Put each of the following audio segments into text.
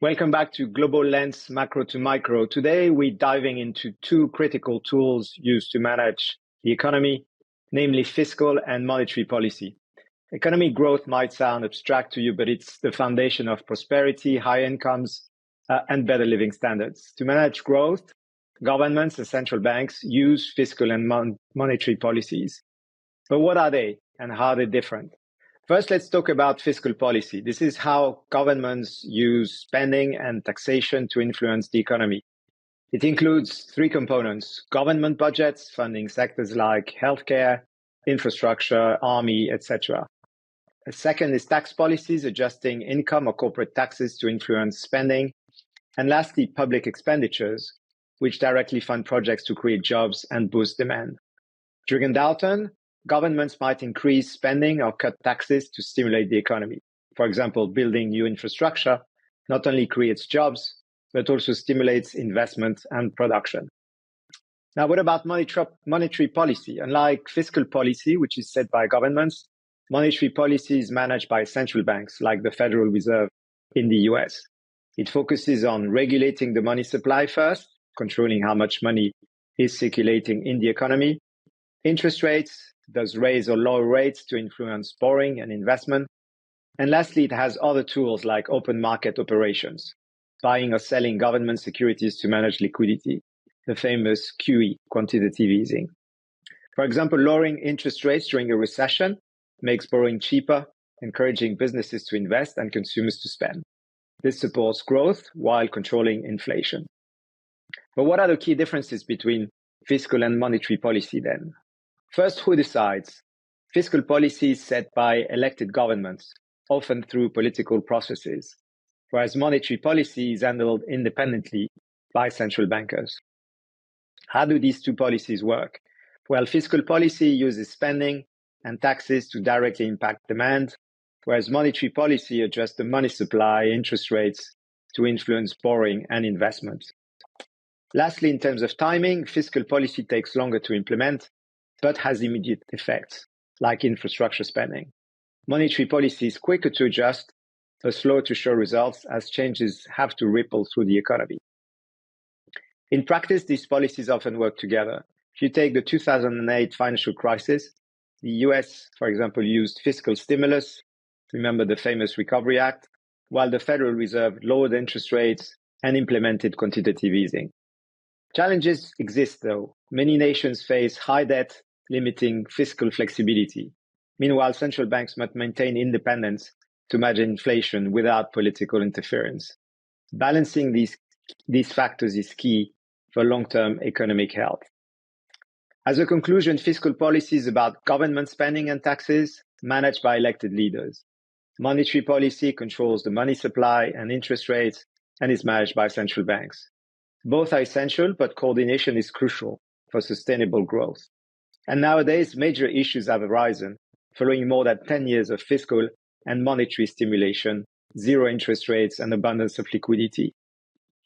Welcome back to Global Lens Macro to Micro. Today, we're diving into two critical tools used to manage the economy, namely fiscal and monetary policy. Economic growth might sound abstract to you, but it's the foundation of prosperity, high incomes, and better living standards. To manage growth, governments and central banks use fiscal and monetary policies. But what are they and how are they different? First, let's talk about fiscal policy. This is how governments use spending and taxation to influence the economy. It includes three components: government budgets, funding sectors like healthcare, infrastructure, army, etc. The second is tax policies, adjusting income or corporate taxes to influence spending. And lastly, public expenditures, which directly fund projects to create jobs and boost demand. During a downturn, governments might increase spending or cut taxes to stimulate the economy. For example, building new infrastructure not only creates jobs, but also stimulates investment and production. Now, what about monetary policy? Unlike fiscal policy, which is set by governments, monetary policy is managed by central banks, like the Federal Reserve in the US. It focuses on regulating the money supply first, controlling how much money is circulating in the economy. Interest rates, does raise or lower rates to influence borrowing and investment. And lastly, it has other tools like open market operations, buying or selling government securities to manage liquidity, the famous QE, quantitative easing. For example, lowering interest rates during a recession makes borrowing cheaper, encouraging businesses to invest and consumers to spend. This supports growth while controlling inflation. But what are the key differences between fiscal and monetary policy then? First, who decides? Fiscal policy is set by elected governments, often through political processes, whereas monetary policy is handled independently by central bankers. How do these two policies work? Well, fiscal policy uses spending and taxes to directly impact demand, whereas monetary policy adjusts the money supply, interest rates to influence borrowing and investment. Lastly, in terms of timing, fiscal policy takes longer to implement, but has immediate effects, like infrastructure spending. Monetary policy is quicker to adjust, but slower to show results as changes have to ripple through the economy. In practice, these policies often work together. If you take the 2008 financial crisis, the US, for example, used fiscal stimulus, remember the famous Recovery Act, while the Federal Reserve lowered interest rates and implemented quantitative easing. Challenges exist, though. Many nations face high debt, limiting fiscal flexibility. Meanwhile, central banks must maintain independence to manage inflation without political interference. Balancing these factors is key for long-term economic health. As a conclusion, fiscal policy is about government spending and taxes managed by elected leaders. Monetary policy controls the money supply and interest rates and is managed by central banks. Both are essential, but coordination is crucial for sustainable growth. And nowadays, major issues have arisen following more than 10 years of fiscal and monetary stimulation, zero interest rates, and abundance of liquidity.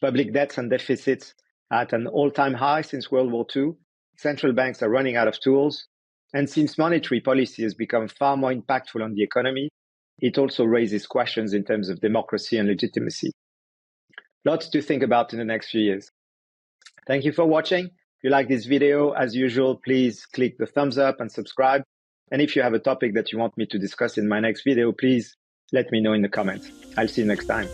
Public debts and deficits are at an all-time high since World War II. Central banks are running out of tools. And since monetary policy has become far more impactful on the economy, it also raises questions in terms of democracy and legitimacy. Lots to think about in the next few years. Thank you for watching. If you like this video, as usual, please click the thumbs up and subscribe. And if you have a topic that you want me to discuss in my next video, please let me know in the comments. I'll see you next time.